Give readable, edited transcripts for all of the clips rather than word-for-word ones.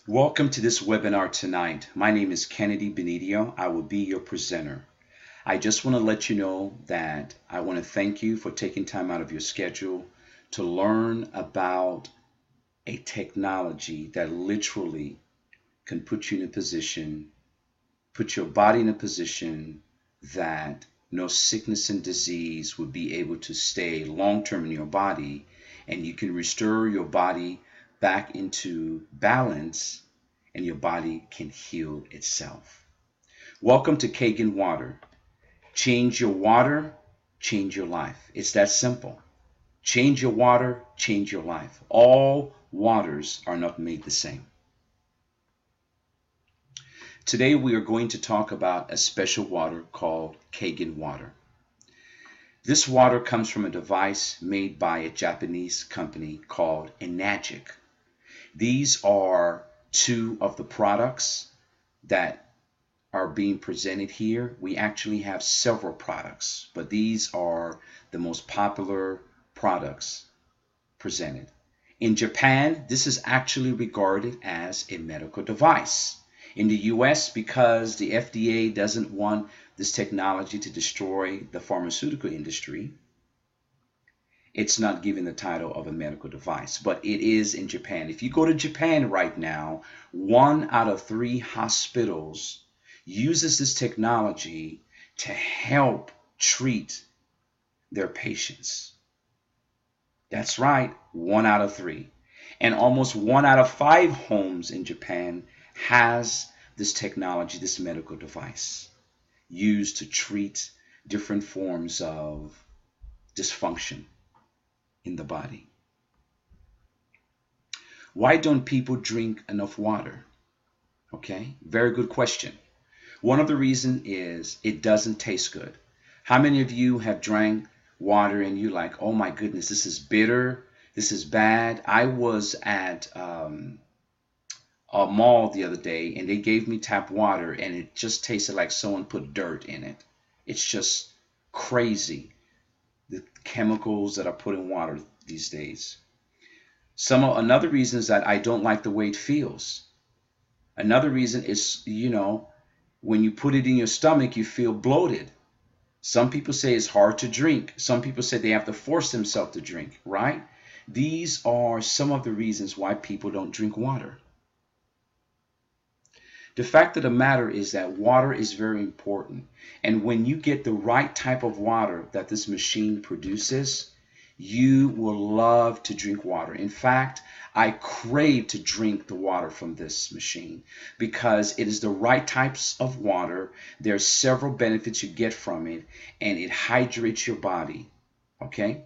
Welcome to this webinar tonight. My name is Kennedy Benidio. I will be your presenter. I just want to let you know that I want to thank you for taking time out of your schedule to learn about a technology that literally can put you in a position, put your body in a position that no sickness and disease would be able to stay long-term in your body, and you can restore your body back into balance and your body can heal itself. Welcome to Kagan Water. Change your water, change your life. It's that simple. Change your water, change your life. All waters are not made the same. Today we are going to talk about a special water called Kagan water. This water comes from a device made by a Japanese company called Enagic. These are two of the products that are being presented here. We actually have several products, but these are the most popular products presented. In Japan, this is actually regarded as a medical device. In the US, because the FDA doesn't want this technology to destroy the pharmaceutical industry, it's not given the title of a medical device, but it is in Japan. If you go to Japan right now, 1 out of 3 hospitals uses this technology to help treat their patients. That's right, 1 out of 3. And almost 1 out of 5 homes in Japan has this technology, this medical device, used to treat different forms of dysfunction in the body. Why don't people drink enough water? Okay, very good question. One of the reasons is it doesn't taste good. How many of you have drank water and you're like, oh my goodness, this is bitter, this is bad? I was at a mall the other day and they gave me tap water and it just tasted like someone put dirt in it. It's just crazy, the chemicals that are put in water these days. Another reason is that I don't like the way it feels. Another reason is, when you put it in your stomach, you feel bloated. Some people say it's hard to drink. Some people say they have to force themselves to drink, right? These are some of the reasons why people don't drink water. The fact of the matter is that water is very important. And when you get the right type of water that this machine produces, you will love to drink water. In fact, I crave to drink the water from this machine because it is the right types of water. There are several benefits you get from it, and it hydrates your body. Okay?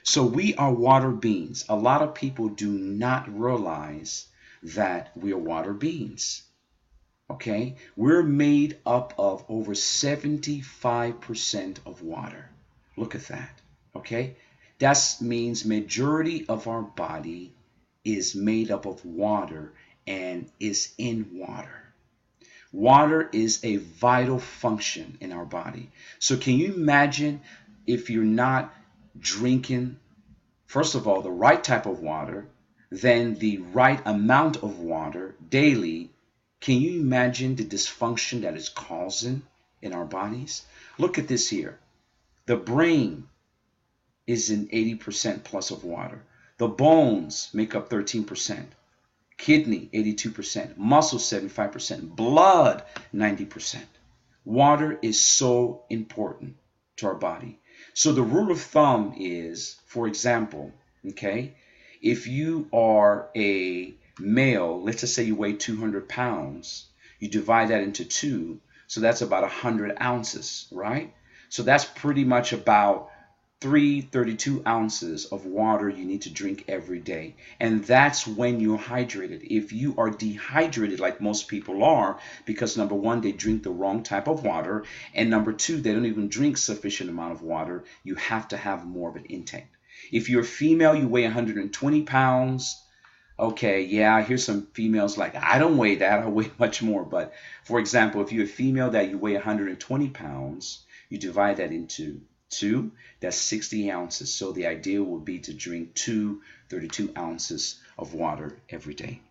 So we are water beings. A lot of people do not realize that we are water beings. Okay? We're made up of over 75% of water. Look at that. Okay? That means majority of our body is made up of water and is in water. Water is a vital function in our body. So can you imagine if you're not drinking, first of all, the right type of water, then the right amount of water daily? Can you imagine the dysfunction that is causing in our bodies? Look at this here. The brain is in 80% plus of water. The bones make up 13%. Kidney, 82%. Muscles, 75%. Blood, 90%. Water is so important to our body. So the rule of thumb is, for example, okay, if you are a male, let's just say you weigh 200 pounds, you divide that into 2, so that's about 100 ounces, right? So that's pretty much about 32 ounces of water you need to drink every day. And that's when you're hydrated. If you are dehydrated, like most people are, because number one, they drink the wrong type of water, and number two, they don't even drink sufficient amount of water, you have to have more of an intake. If you're a female, you weigh 120 pounds, okay, yeah, here's some females like, I don't weigh that, I weigh much more. But for example, if you're a female that you weigh 120 pounds, you divide that into 2, that's 60 ounces. So the idea would be to drink 32 ounces of water every day.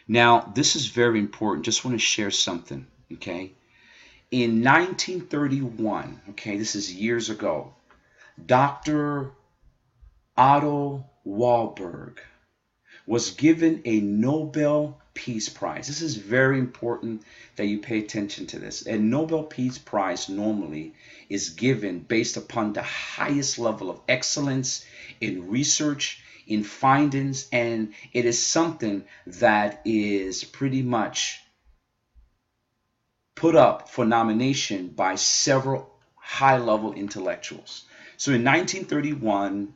Now, this is very important. Just want to share something, okay? In 1931, okay, this is years ago, Dr. Otto Warburg was given a Nobel Peace Prize. This is very important that you pay attention to this. A Nobel Peace Prize normally is given based upon the highest level of excellence in research, in findings, and it is something that is pretty much put up for nomination by several high-level intellectuals. So in 1931,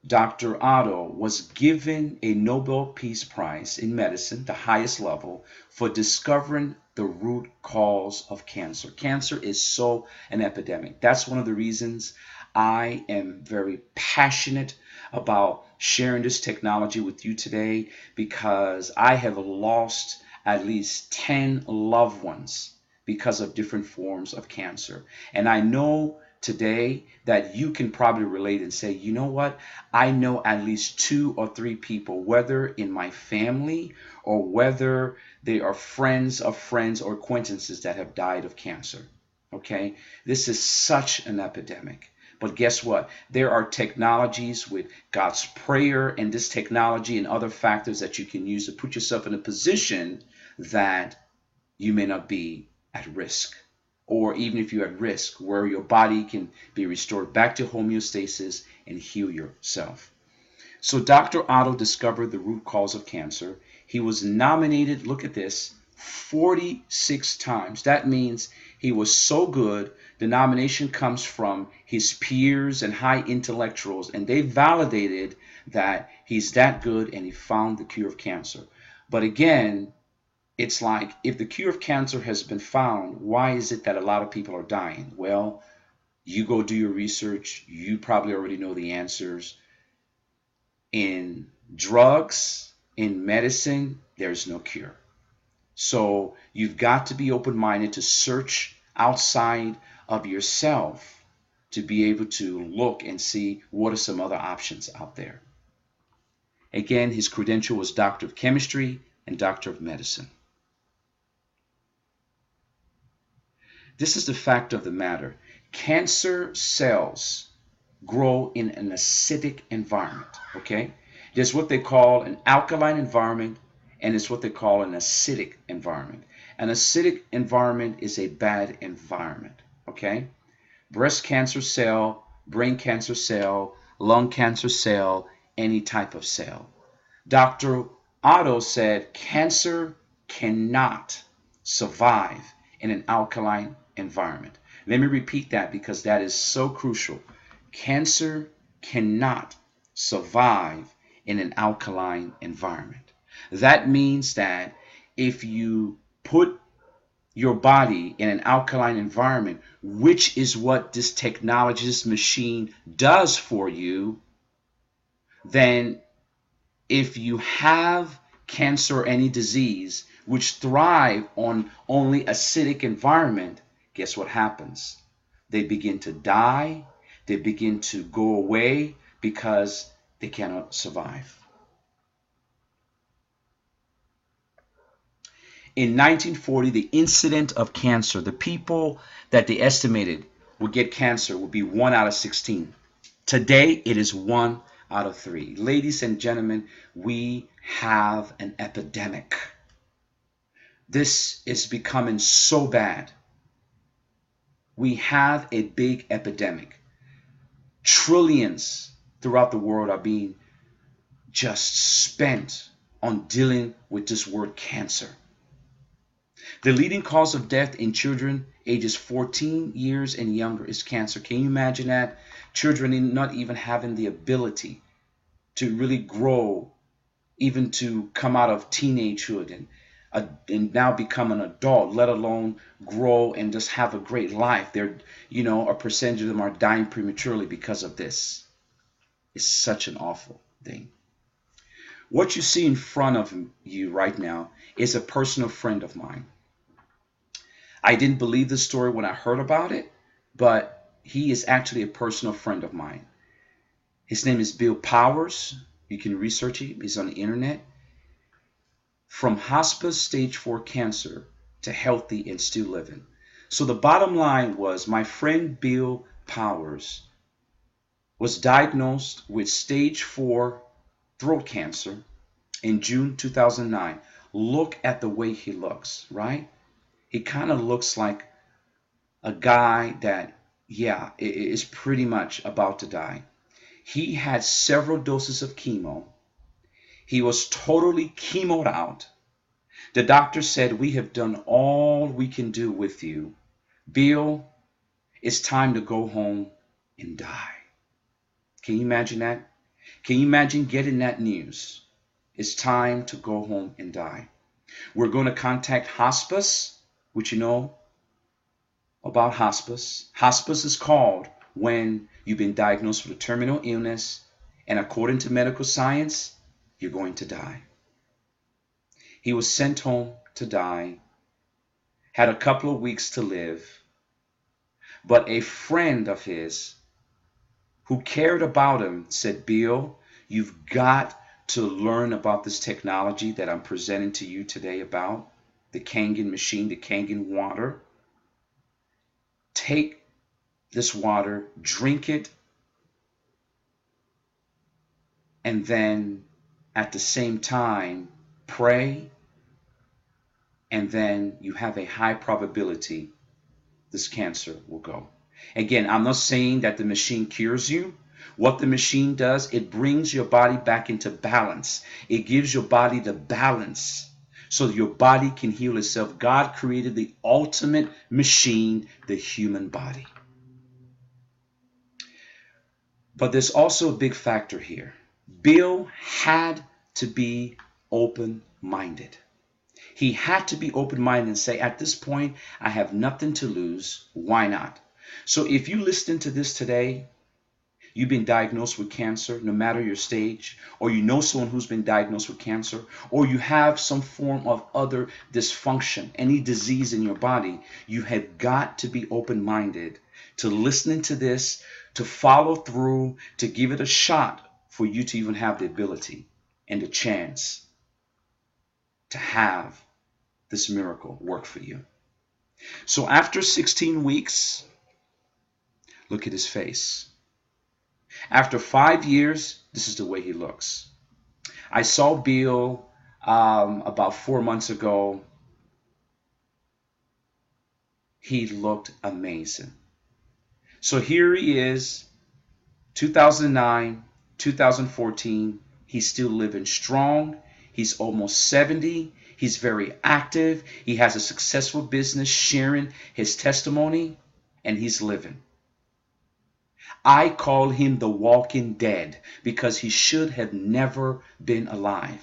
Dr. Otto was given a Nobel Peace Prize in medicine, the highest level, for discovering the root cause of cancer. Cancer is so an epidemic. That's one of the reasons I am very passionate about sharing this technology with you today, because I have lost at least 10 loved ones because of different forms of cancer. And I know today that you can probably relate and say, you know what? I know at least 2 or 3 people, whether in my family or whether they are friends of friends or acquaintances, that have died of cancer. Okay? This is such an epidemic. But guess what? There are technologies with God's prayer and this technology and other factors that you can use to put yourself in a position that you may not be at risk. Or even if you're at risk, where your body can be restored back to homeostasis and heal yourself. So Dr. Otto discovered the root cause of cancer. He was nominated, look at this, 46 times. That means he was so good. The nomination comes from his peers and high intellectuals, and they validated that he's that good and he found the cure of cancer. But again, it's like, if the cure of cancer has been found, why is it that a lot of people are dying? Well, you go do your research. You probably already know the answers. In drugs, in medicine, there's no cure. So you've got to be open-minded to search outside of yourself to be able to look and see what are some other options out there. Again, his credential was Doctor of Chemistry and Doctor of Medicine. This is the fact of the matter. Cancer cells grow in an acidic environment, okay? There's what they call an alkaline environment, and it's what they call an acidic environment. An acidic environment is a bad environment, okay? Breast cancer cell, brain cancer cell, lung cancer cell, any type of cell. Dr. Otto said cancer cannot survive in an alkaline environment. Let me repeat that because that is so crucial. Cancer cannot survive in an alkaline environment. That means that if you put your body in an alkaline environment, which is what this technology, this machine does for you, then if you have cancer or any disease which thrive on only acidic environment, guess what happens? They begin to die, they begin to go away because they cannot survive. In 1940, the incidence of cancer, the people that they estimated would get cancer would be 1 out of 16. Today, it is 1 out of 3. Ladies and gentlemen, we have an epidemic. This is becoming so bad. We have a big epidemic. Trillions throughout the world are being just spent on dealing with this word cancer. The leading cause of death in children ages 14 years and younger is cancer. Can you imagine that? Children not even having the ability to really grow, even to come out of teenagehood and now become an adult, let alone grow and just have a great life. They're, a percentage of them are dying prematurely because of this. It's such an awful thing. What you see in front of you right now is a personal friend of mine. I didn't believe the story when I heard about it, but he is actually a personal friend of mine. His name is Bill Powers. You can research him. He's on the internet. from hospice stage 4 cancer to healthy and still living. So the bottom line was my friend Bill Powers was diagnosed with stage 4 throat cancer in June 2009. Look at the way he looks, right? He kind of looks like a guy that, yeah, is pretty much about to die. He had several doses of chemo. He was totally chemoed out. The doctor said, we have done all we can do with you. Bill, it's time to go home and die. Can you imagine that? Can you imagine getting that news? It's time to go home and die. We're going to contact hospice, which you know about hospice. Hospice is called when you've been diagnosed with a terminal illness, and according to medical science, you're going to die. He was sent home to die, had a couple of weeks to live, but a friend of his who cared about him said, Bill, you've got to learn about this technology that I'm presenting to you today about, the Kangen machine, the Kangen water. Take this water, drink it, and then at the same time pray, and then you have a high probability this cancer will go. Again, I'm not saying that the machine cures you. What the machine does, it brings your body back into balance. It gives your body the balance so that your body can heal itself. God created the ultimate machine, the human body. But there's also a big factor here. Bill had to be open-minded. He had to be open-minded and say, at this point, I have nothing to lose. Why not? So if you listen to this today, you've been diagnosed with cancer, no matter your stage, or you know someone who's been diagnosed with cancer, or you have some form of other dysfunction, any disease in your body, you have got to be open-minded to listening to this, to follow through, to give it a shot for you to even have the ability and the chance to have this miracle work for you. So after 16 weeks, look at his face. After 5 years, this is the way he looks. I saw Bill about 4 months ago. He looked amazing. So here he is, 2009, 2014. He's still living strong. He's almost 70. He's very active. He has a successful business sharing his testimony, and he's living. I call him the walking dead because he should have never been alive.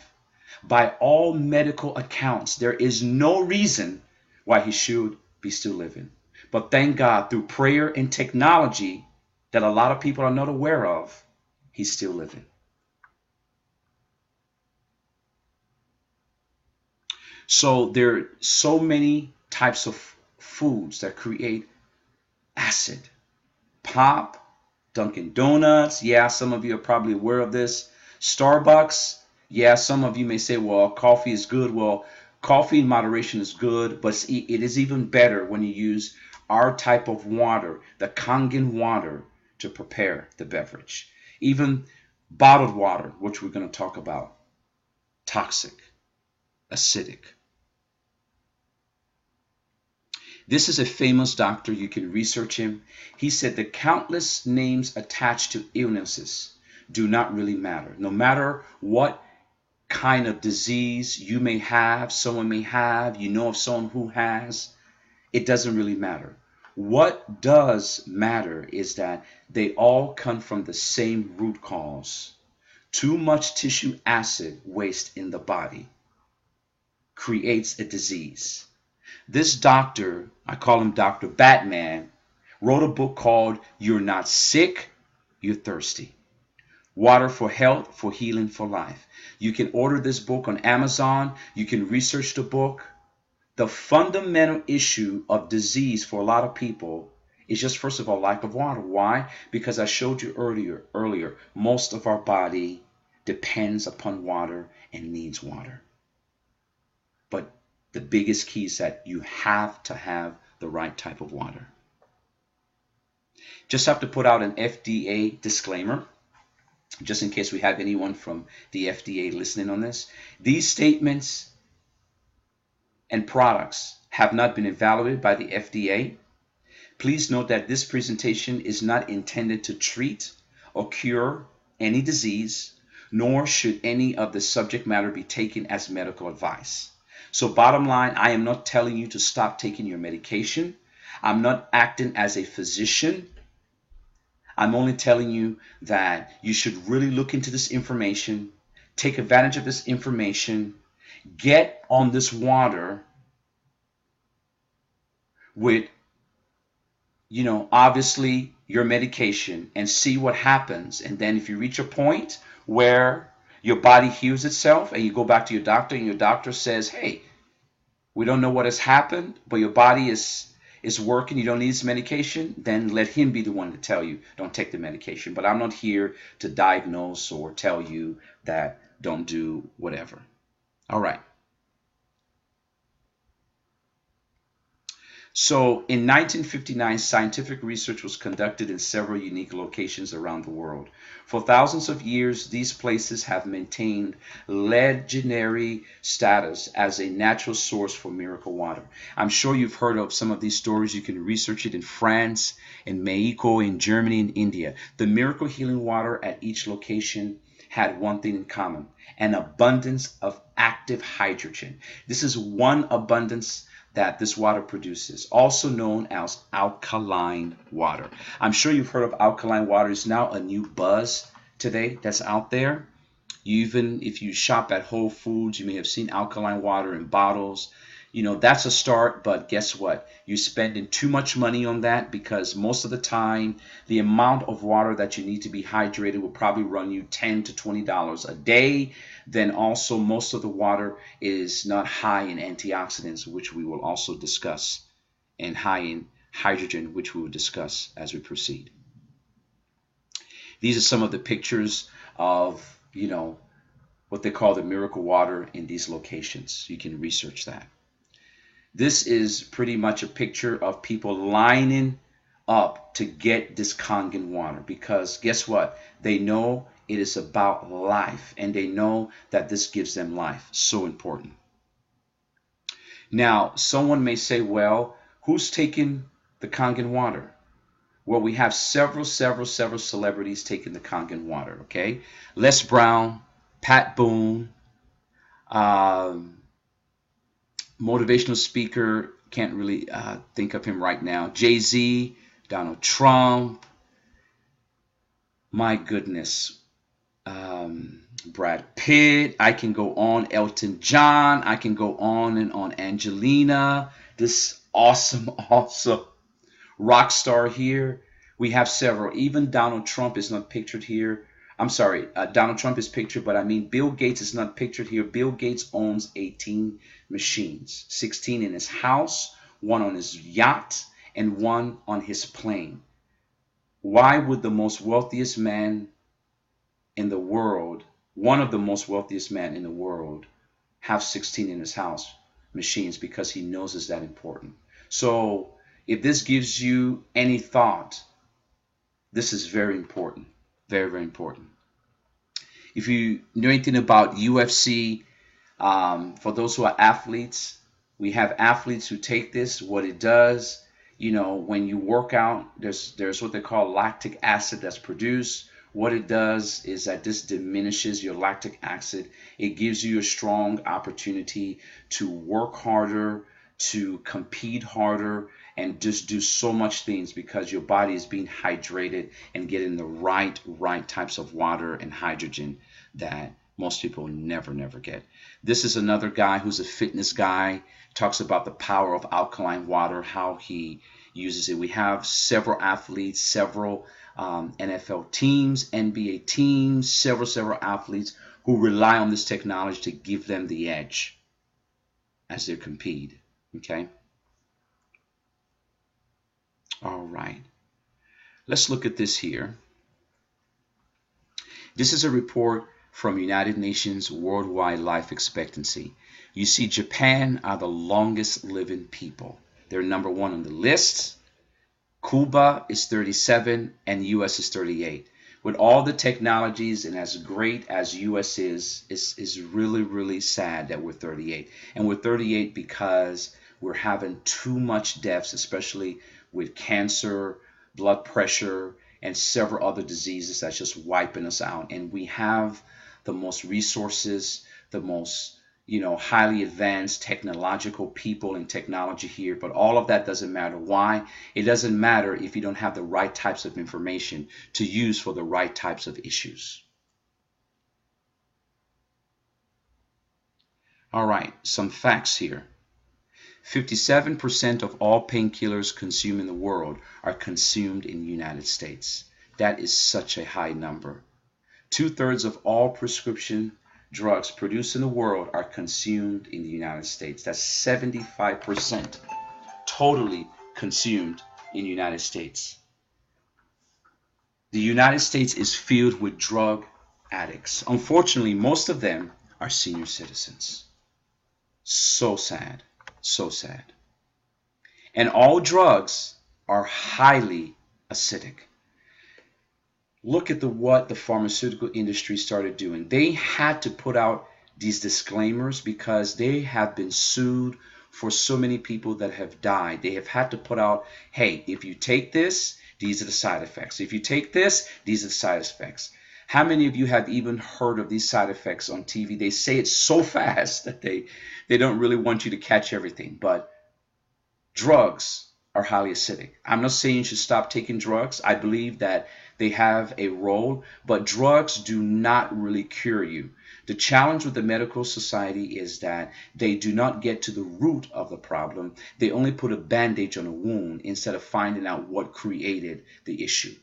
By all medical accounts, there is no reason why he should be still living. But thank God, through prayer and technology that a lot of people are not aware of, he's still living. So there are so many types of foods that create acid. Pop, Dunkin' Donuts, yeah, some of you are probably aware of this. Starbucks, yeah, some of you may say, well, coffee is good. Well, coffee in moderation is good, but it is even better when you use our type of water, the Kangen water, to prepare the beverage. Even bottled water, which we're going to talk about, toxic, acidic. This is a famous doctor. You can research him. He said the countless names attached to illnesses do not really matter. No matter what kind of disease you may have, someone may have, you know of someone who has, it doesn't really matter. What does matter is that they all come from the same root cause. Too much tissue acid waste in the body creates a disease. This doctor, I call him Dr. Batman, wrote a book called You're Not Sick, You're Thirsty. Water for Health, for Healing, for Life. You can order this book on Amazon. You can research the book. The fundamental issue of disease for a lot of people is just, first of all, lack of water. Why? Because I showed you earlier, most of our body depends upon water and needs water. But the biggest key is that you have to have the right type of water. Just have to put out an FDA disclaimer, just in case we have anyone from the FDA listening on this. These statements and products have not been evaluated by the FDA. Please note that this presentation is not intended to treat or cure any disease, nor should any of the subject matter be taken as medical advice. So bottom line, I am not telling you to stop taking your medication. I'm not acting as a physician. I'm only telling you that you should really look into this information, take advantage of this information, get on this water with, obviously your medication and see what happens. And then if you reach a point where your body heals itself and you go back to your doctor and your doctor says, hey, we don't know what has happened, but your body is working, you don't need this medication, then let him be the one to tell you don't take the medication. But I'm not here to diagnose or tell you that don't do whatever. All right. So in 1959, scientific research was conducted in several unique locations around the world. For thousands of years, these places have maintained legendary status as a natural source for miracle water. I'm sure you've heard of some of these stories. You can research it in France, in Mexico, in Germany, in India. The miracle healing water at each location had one thing in common: an abundance of active hydrogen. This is one abundance that this water produces, also known as alkaline water. I'm sure you've heard of alkaline water. It's now a new buzz today that's out there. Even if you shop at Whole Foods, you may have seen alkaline water in bottles. That's a start, but guess what? You're spending too much money on that, because most of the time, the amount of water that you need to be hydrated will probably run you $10 to $20 a day. Then also, most of the water is not high in antioxidants, which we will also discuss, and high in hydrogen, which we will discuss as we proceed. These are some of the pictures of, what they call the miracle water in these locations. You can research that. This is pretty much a picture of people lining up to get this Kangen water, because guess what? They know it is about life, and they know that this gives them life. So important. Now, someone may say, well, who's taking the Kangen water? Well, we have several celebrities taking the Kangen water, okay? Les Brown, Pat Boone, motivational speaker, can't really think of him right now. Jay-Z, Donald Trump, my goodness, Brad Pitt, I can go on, Elton John, I can go on and on, Angelina, this awesome rock star here. We have several. Even Donald Trump is not pictured here. I'm sorry, Donald Trump is pictured, but I mean Bill Gates is not pictured here. Bill Gates owns 18 machines, 16 in his house, one on his yacht, and one on his plane. Why would the most wealthiest man in the world, one of the most wealthiest men in the world, have 16 in his house machines? Because he knows it's that important. So if this gives you any thought, this is very important. Very, very important. If you know anything about UFC, for those who are athletes, we have athletes who take this. What it does, when you work out, there's what they call lactic acid that's produced. What it does is that this diminishes your lactic acid. It gives you a strong opportunity to work harder, to compete harder, and just do so much things, because your body is being hydrated and getting the right types of water and hydrogen that most people never get. This is another guy who's a fitness guy, talks about the power of alkaline water, how he uses it. We have several athletes, several NFL teams, NBA teams, several athletes who rely on this technology to give them the edge as they compete. Okay. All right. Let's look at this here. This is a report from United Nations Worldwide Life Expectancy. You see, Japan are the longest living people. They're number one on the list. Cuba is 37 and US is 38. With all the technologies and as great as US is really, really sad that we're 38. And we're 38 because we're having too much deaths, especially with cancer, blood pressure, and several other diseases that's just wiping us out. And we have the most resources, the most highly advanced technological people and technology here, but all of that doesn't matter. Why? It doesn't matter if you don't have the right types of information to use for the right types of issues. All right, some facts here. 57% of all painkillers consumed in the world are consumed in the United States. That is such a high number. 2/3 of all prescription drugs produced in the world are consumed in the United States. That's 75% totally consumed in the United States. The United States is filled with drug addicts. Unfortunately, most of them are senior citizens. So sad, so sad. And all drugs are highly acidic. Look at what the pharmaceutical industry started doing. They had to put out these disclaimers because they have been sued for so many people that have died. They have had to put out, hey, if you take this, these are the side effects. If you take this, these are the side effects. How many of you have even heard of these side effects on TV? They say it so fast that they don't really want you to catch everything. But drugs are highly acidic. I'm not saying you should stop taking drugs. I believe that they have a role, but drugs do not really cure you. The challenge with the medical society is that they do not get to the root of the problem. They only put a bandage on a wound instead of finding out what created the issue.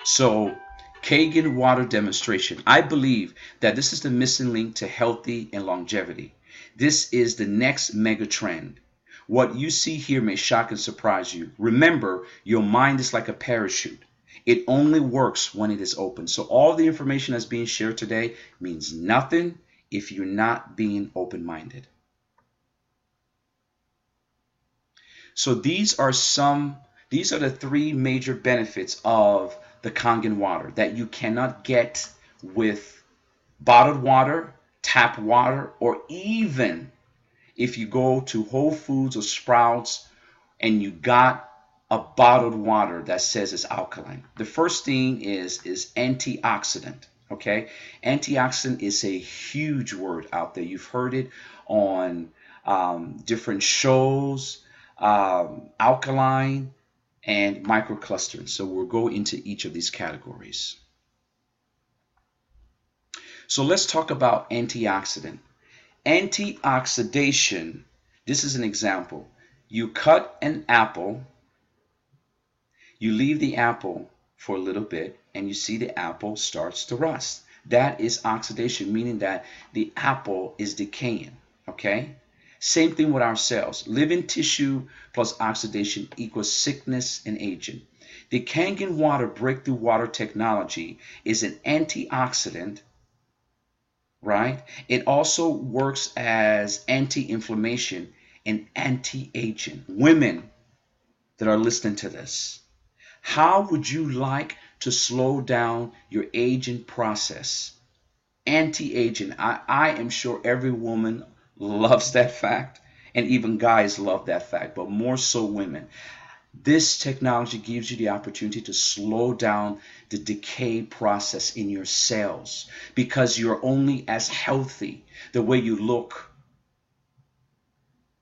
So, Kangen water demonstration. I believe that this is the missing link to healthy and longevity. This is the next mega trend. What you see here may shock and surprise you. Remember, your mind is like a parachute. It only works when it is open. So all the information that's being shared today means nothing if you're not being open-minded. So these are the three major benefits of the Kangen water that you cannot get with bottled water, tap water, or even if you go to Whole Foods or Sprouts and you got a bottled water that says it's alkaline. The first thing is antioxidant. Okay, antioxidant is a huge word out there. You've heard it on different shows, alkaline and microclustering. So we'll go into each of these categories. So let's talk about antioxidant. Antioxidation, this is an example. You cut an apple, you leave the apple for a little bit, and you see the apple starts to rust. That is oxidation, meaning that the apple is decaying, okay? Same thing with our cells. Living tissue plus oxidation equals sickness and aging. The Kangen water breakthrough water technology is an antioxidant, right? It also works as anti-inflammation and anti-aging. Women that are listening to this, how would you like to slow down your aging process? Anti-aging. I am sure every woman loves that fact, and even guys love that fact, but more so women. This technology gives you the opportunity to slow down the decay process in your cells because you're only as healthy the way you look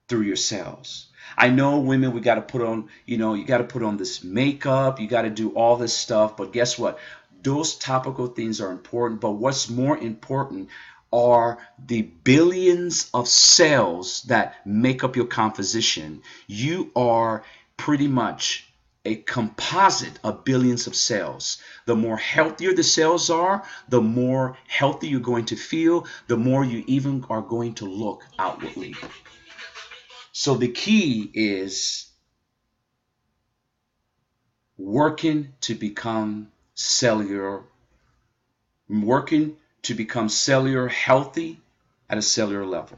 through your cells. I know women, we got to put on, you got to put on this makeup, you got to do all this stuff, but guess what? Those topical things are important, but what's more important are the billions of cells that make up your composition. You are pretty much a composite of billions of cells. The more healthier the cells are, the more healthy you're going to feel, the more you even are going to look outwardly. So the key is working to become cellular working to become cellular healthy at a cellular level.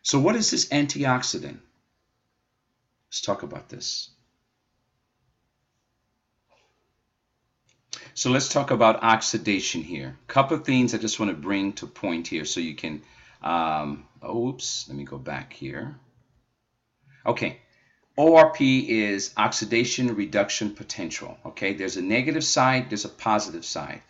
So what is this antioxidant? Let's talk about this. So let's talk about oxidation here. A couple of things I just want to bring to point here so you can, oops, let me go back here. Okay, ORP is oxidation reduction potential. Okay, there's a negative side, there's a positive side.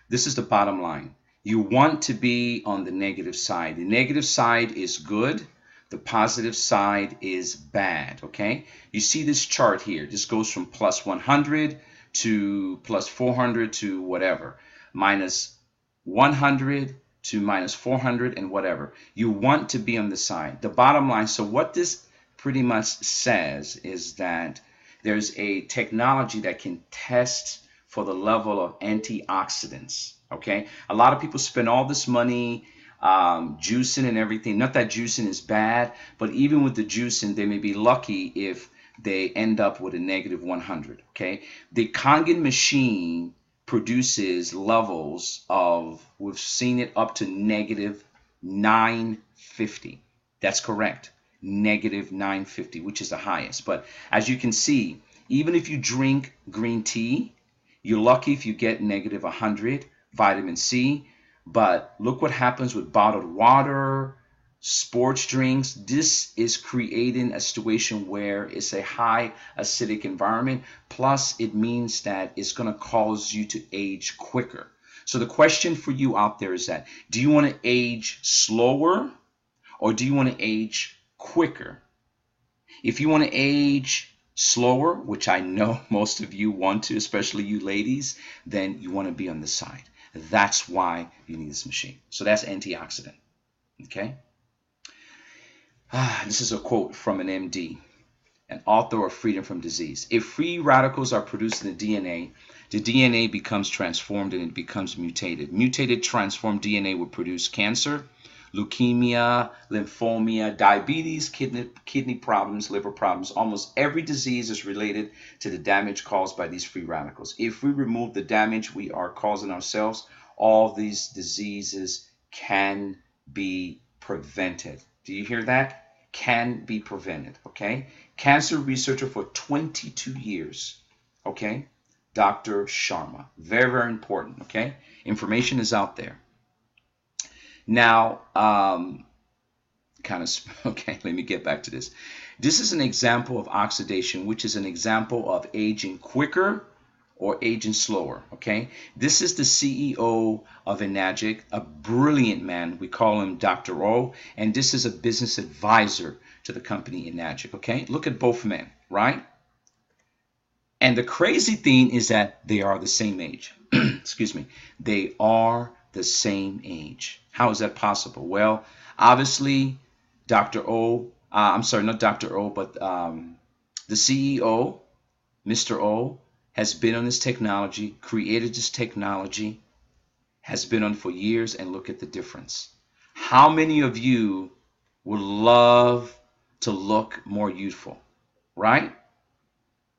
This is the bottom line. You want to be on the negative side. The negative side is good. The positive side is bad. Okay, you see this chart here. This goes from plus 100 to plus 400 to whatever, minus 100 to minus 400 and whatever. You want to be on the side. The bottom line, so what this pretty much says is that there's a technology that can test for the level of antioxidants. Okay, a lot of people spend all this money juicing and everything. Not that juicing is bad, but even with the juicing, they may be lucky if they end up with a negative 100. Okay, the Kangen machine produces levels of, we've seen it up to negative 950. That's correct, negative 950, which is the highest. But as you can see, even if you drink green tea, you're lucky if you get negative 100 vitamin C. But look what happens with bottled water, sports drinks. This is creating a situation where it's a high acidic environment. Plus, it means that it's going to cause you to age quicker. So the question for you out there is that, do you want to age slower or do you want to age quicker? If you want to age slower, which I know most of you want to, especially you ladies, then you want to be on the side. That's why you need this machine. So that's antioxidant. Okay. This is a quote from an MD, an author of Freedom from Disease. If free radicals are produced in the DNA becomes transformed and it becomes mutated. Mutated, transformed DNA will produce cancer, leukemia, lymphoma, diabetes, kidney problems, liver problems. Almost every disease is related to the damage caused by these free radicals. If we remove the damage we are causing ourselves, all these diseases can be prevented. Do you hear that? Can be prevented. Okay. Cancer researcher for 22 years. Okay. Dr. Sharma. Very, very important. Okay. Information is out there. Now, okay, let me get back to this. This is an example of oxidation, which is an example of aging quicker or aging slower. Okay. This is the CEO of Enagic, a brilliant man. We call him Dr. O, and this is a business advisor to the company Enagic. Okay. Look at both men, right? And the crazy thing is that they are the same age. Excuse me. They are the same age. How is that possible? Well, obviously, Dr. O, I'm sorry, not Dr. O, but the CEO, Mr. O, has been on this technology, created this technology, has been on for years, and look at the difference. How many of you would love to look more youthful, right?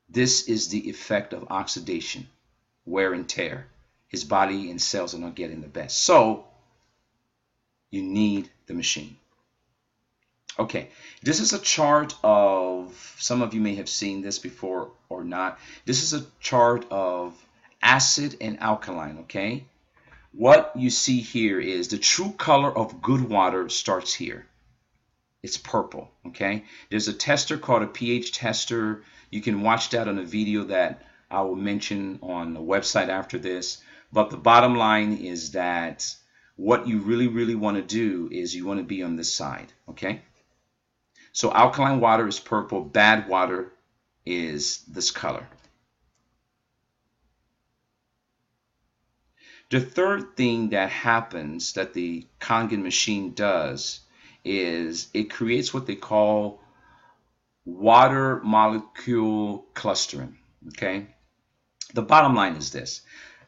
This is the effect of oxidation, wear and tear. His body and cells are not getting the best. So you need the machine. Okay, this is a chart of, some of you may have seen this before or not. This is a chart of acid and alkaline, okay? What you see here is the true color of good water starts here. It's purple, okay? There's a tester called a pH tester. You can watch that on a video that I will mention on the website after this. But the bottom line is that what you really, really want to do is you want to be on this side, okay? So alkaline water is purple, bad water is this color. The third thing that happens that the Kangen machine does is it creates what they call water molecule clustering, okay? The bottom line is this.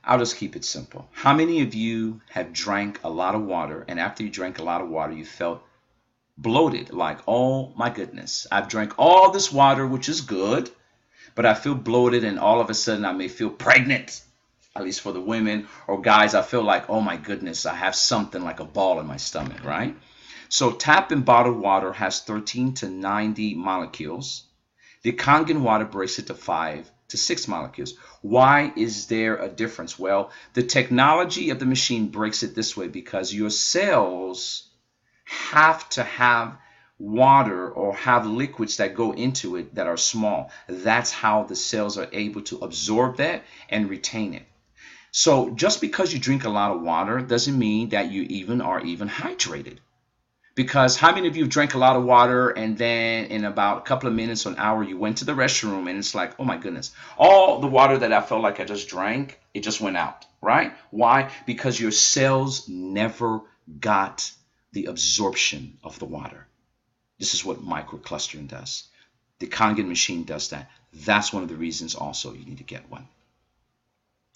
I'll just keep it simple. How many of you have drank a lot of water, and after you drank a lot of water, you felt bloated, like, oh my goodness, I've drank all this water, which is good, but I feel bloated, and all of a sudden I may feel pregnant. at least for the women or guys. I feel like, oh my goodness, I have something like a ball in my stomach, right? So tap and bottled water has 13 to 90 molecules. The Kangen water breaks it to 5 to 6 molecules. Why is there a difference? Well, the technology of the machine breaks it this way because your cells have to have water or have liquids that go into it that are small. That's how the cells are able to absorb that and retain it. So just because you drink a lot of water doesn't mean that you are even hydrated. Because how many of you have drank a lot of water and then in about a couple of minutes or an hour you went to the restroom and it's like, oh my goodness, all the water that I felt like I just drank, it just went out, right? Why? Because your cells never got the absorption of the water. This is what microclustering does. The Kangen machine does that. That's one of the reasons also you need to get one.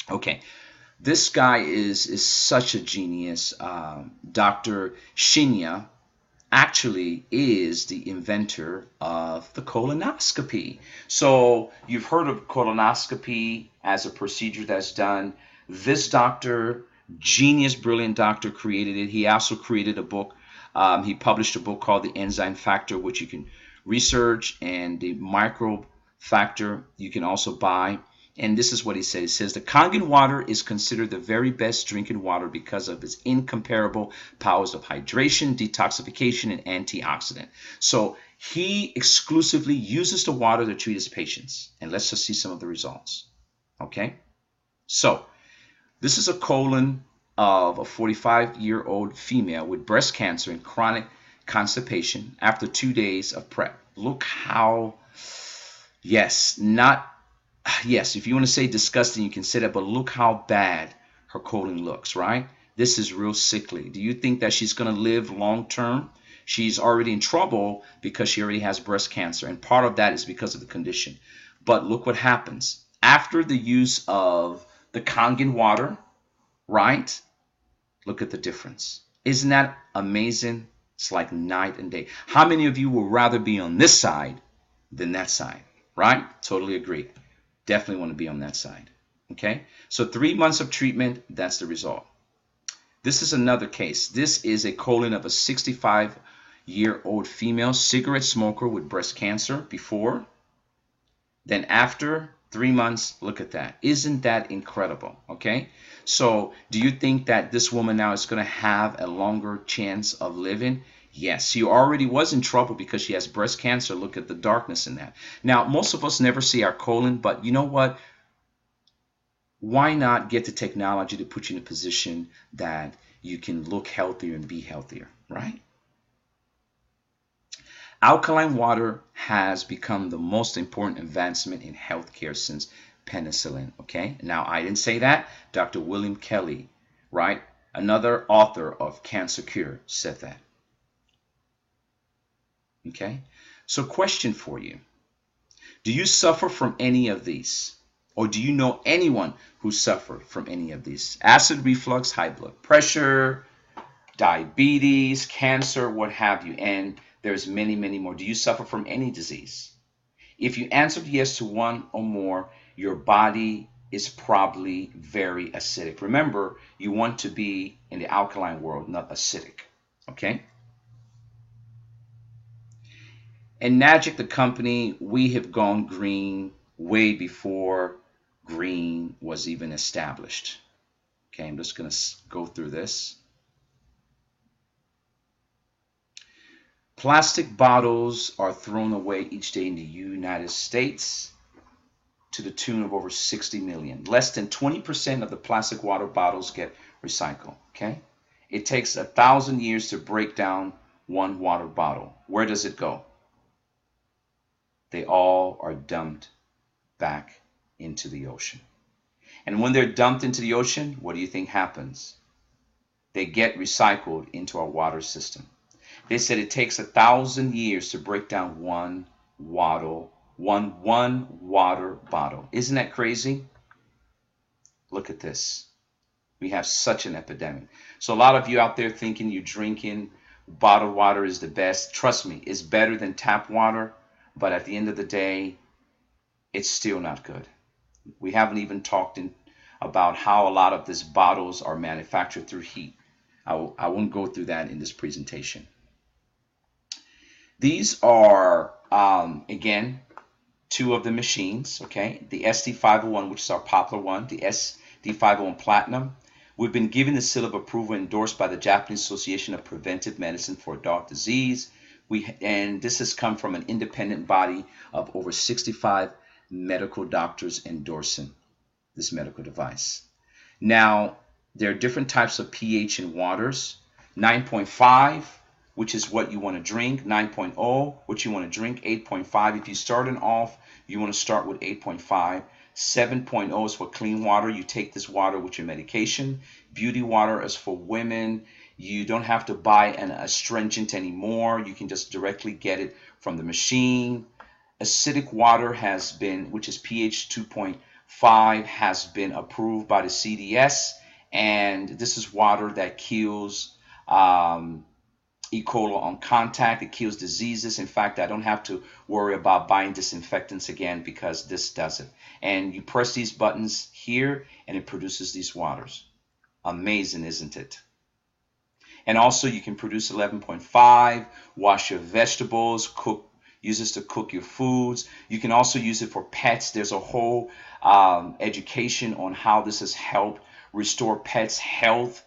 Okay, this guy is such a genius. Dr. Shinya actually is the inventor of the colonoscopy. So you've heard of colonoscopy as a procedure that's done. This doctor, genius, brilliant doctor, created it. He also created a book. He published a book called The Enzyme Factor, which you can research, and the microbe factor you can also buy. And this is what he says. He says the Kangen water is considered the very best drinking water because of its incomparable powers of hydration, detoxification, and antioxidant. So he exclusively uses the water to treat his patients. And let's just see some of the results. Okay? So this is a colon of a 45-year-old female with breast cancer and chronic constipation after 2 days of prep. Look how, yes, if you want to say disgusting, you can say that, but look how bad her colon looks, right? This is real sickly. Do you think that she's going to live long term? She's already in trouble because she already has breast cancer, and part of that is because of the condition. But look what happens. After the use of the Kangen water, right? Look at the difference. Isn't that amazing? It's like night and day. How many of you would rather be on this side than that side, right? Totally agree. Definitely want to be on that side. Okay, so 3 months of treatment, that's the result. This is another case. This is a colon of a 65-year-old female cigarette smoker with breast cancer before. Then after 3 months, look at that. Isn't that incredible? Okay, so do you think that this woman now is going to have a longer chance of living? Yes, she already was in trouble because she has breast cancer. Look at the darkness in that. Now, most of us never see our colon, but you know what? Why not get the technology to put you in a position that you can look healthier and be healthier, right? Alkaline water has become the most important advancement in healthcare since penicillin, okay? Now, I didn't say that. Dr. William Kelly, right? Another author of Cancer Cure said that. Okay, so question for you. Do you suffer from any of these? Or do you know anyone who suffered from any of these? Acid reflux, high blood pressure, diabetes, cancer, what have you. And there's many, many more. Do you suffer from any disease? If you answered yes to one or more, your body is probably very acidic. Remember, you want to be in the alkaline world, not acidic. Okay? And Nagic, the company, we have gone green way before green was even established. Okay, I'm just going to go through this. Plastic bottles are thrown away each day in the United States to the tune of over 60 million. Less than 20% of the plastic water bottles get recycled. Okay, it takes 1,000 years to break down one water bottle. Where does it go? They all are dumped back into the ocean. And when they're dumped into the ocean, what do you think happens? They get recycled into our water system. They said it takes 1,000 years to break down one water bottle. Isn't that crazy? Look at this. We have such an epidemic. So a lot of you out there thinking you're drinking bottled water is the best. Trust me, it's better than tap water. But at the end of the day, it's still not good. We haven't even talked about how a lot of these bottles are manufactured through heat. I won't go through that in this presentation. These are, again, two of the machines, okay? The SD501, which is our popular one, the SD501 Platinum. We've been given the seal of approval endorsed by the Japanese Association of Preventive Medicine for Adult Disease. And this has come from an independent body of over 65 medical doctors endorsing this medical device. Now, there are different types of pH in waters. 9.5, which is what you want to drink. 9.0, which you want to drink. 8.5. If you're starting off, you want to start with 8.5. 7.0 is for clean water. You take this water with your medication. Beauty water is for women. You don't have to buy an astringent anymore. You can just directly get it from the machine. Acidic water has been, which is pH 2.5, has been approved by the CDS. And this is water that kills E. coli on contact. It kills diseases. In fact, I don't have to worry about buying disinfectants again because this does it. And you press these buttons here and it produces these waters. Amazing, isn't it? And also you can produce 11.5, wash your vegetables, use this to cook your foods. You can also use it for pets. There's a whole education on how this has helped restore pets' health.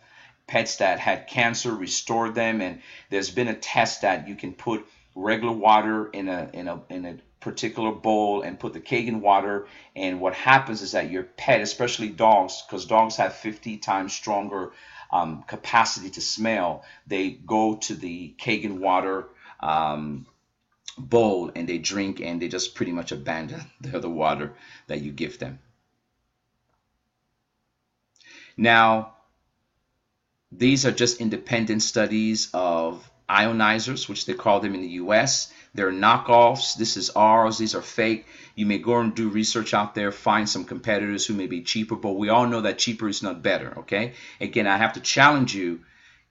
Pets that had cancer, restored them, and there's been a test that you can put regular water in a particular bowl and put the Kangen water, and what happens is that your pet, especially dogs, because dogs have 50 times stronger capacity to smell, they go to the Kangen water bowl and they drink and they just pretty much abandon the other water that you give them. Now, these are just independent studies of ionizers, which they call them in the US. They're knockoffs. This is ours. These are fake. You may go and do research out there, find some competitors who may be cheaper, but we all know that cheaper is not better, okay? Again, I have to challenge you.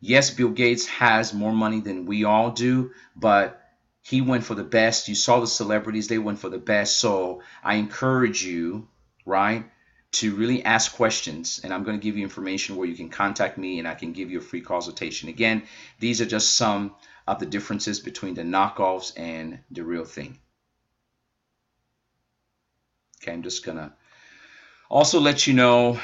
Yes, Bill Gates has more money than we all do, but he went for the best. You saw the celebrities, they went for the best. So I encourage you, right, to really ask questions, and I'm going to give you information where you can contact me and I can give you a free consultation. Again, these are just some of the differences between the knockoffs and the real thing. Okay, I'm just going to also let you know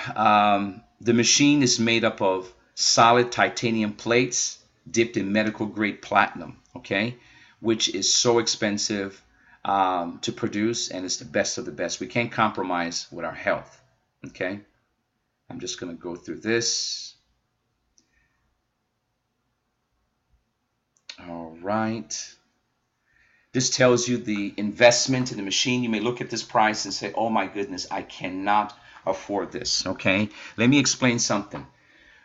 the machine is made up of solid titanium plates dipped in medical grade platinum, okay, which is so expensive to produce, and it's the best of the best. We can't compromise with our health. Okay, I'm just going to go through this. All right. This tells you the investment in the machine. You may look at this price and say, oh my goodness, I cannot afford this. Okay, let me explain something.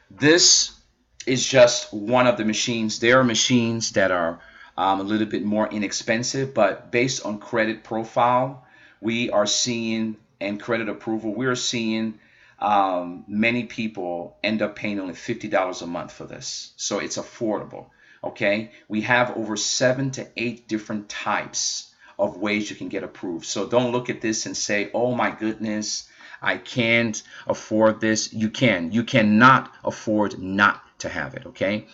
This is just one of the machines. There are machines that are a little bit more inexpensive, but based on credit profile, we are seeing, and credit approval, we're seeing many people end up paying only $50 a month for this. So it's affordable, okay? We have over 7 to 8 different types of ways you can get approved. So don't look at this and say, oh my goodness, I can't afford this. You can. You cannot afford not to have it, okay?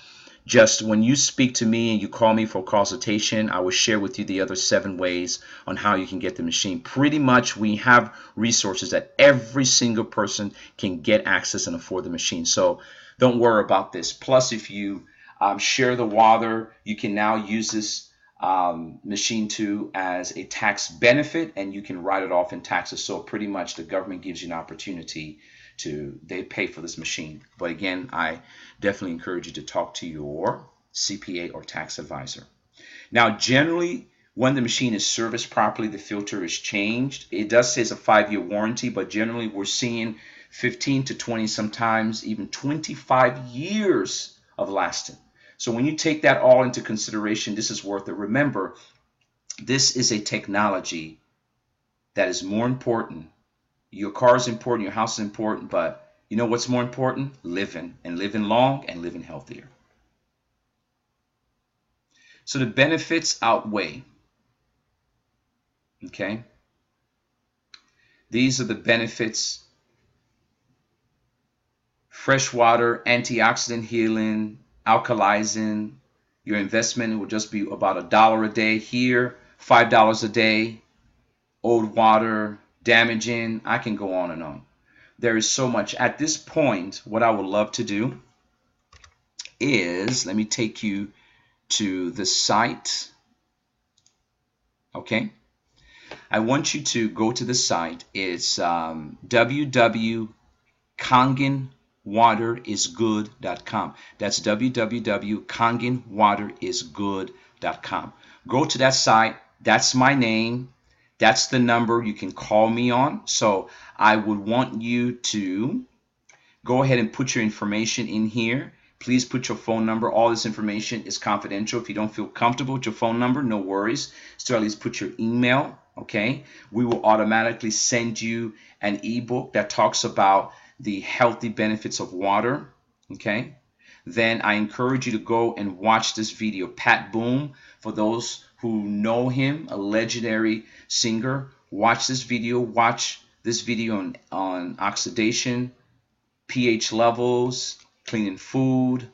Just when you speak to me and you call me for a consultation, I will share with you the other 7 ways on how you can get the machine. Pretty much we have resources that every single person can get access and afford the machine. So don't worry about this. Plus, if you share the water, you can now use this machine too as a tax benefit, and you can write it off in taxes. So pretty much the government gives you an opportunity they pay for this machine. But again, I definitely encourage you to talk to your CPA or tax advisor. Now, generally, when the machine is serviced properly, the filter is changed. It does say it's a 5-year warranty, but generally we're seeing 15 to 20, sometimes even 25 years of lasting. So when you take that all into consideration, this is worth it. Remember, this is a technology that is more important. Your car is important, your house is important, but you know what's more important? Living, and living long and living healthier. So the benefits outweigh. Okay? These are the benefits fresh water, antioxidant healing, alkalizing. Your investment will just be about $1 a day here, $5 a day. Old water, damaging. I can go on and on. There is so much. At this point, what I would love to do is, let me take you to the site. Okay. I want you to go to the site. It's www.kangenwaterisgood.com. That's www.kangenwaterisgood.com. Go to that site. That's my name. That's the number you can call me on. So I would want you to go ahead and put your information in here. Please put your phone number. All this information is confidential. If you don't feel comfortable with your phone number, no worries. Still, at least put your email. Okay. We will automatically send you an ebook that talks about the healthy benefits of water. Okay. Then I encourage you to go and watch this video. Pat Boone, for those who know him, a legendary singer, watch this video. Watch this video on oxidation, pH levels, cleaning food,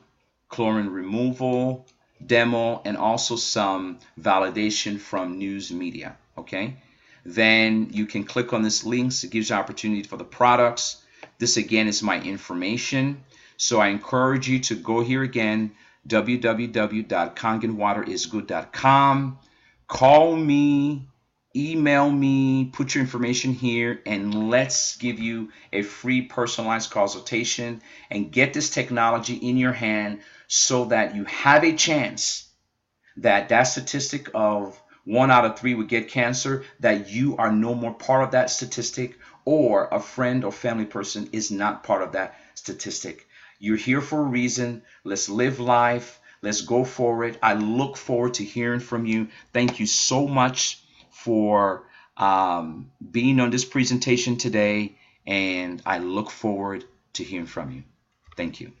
chlorine removal, demo, and also some validation from news media. Okay. Then you can click on this link. It gives you opportunity for the products. This again is my information. So I encourage you to go here again, www.kangenwaterisgood.com. Call me, email me, put your information here, and let's give you a free personalized consultation and get this technology in your hand so that you have a chance that statistic of 1 out of 3 would get cancer, that you are no more part of that statistic, or a friend or family person is not part of that statistic. You're here for a reason. Let's live life. Let's go for it. I look forward to hearing from you. Thank you so much for being on this presentation today, and I look forward to hearing from you. Thank you.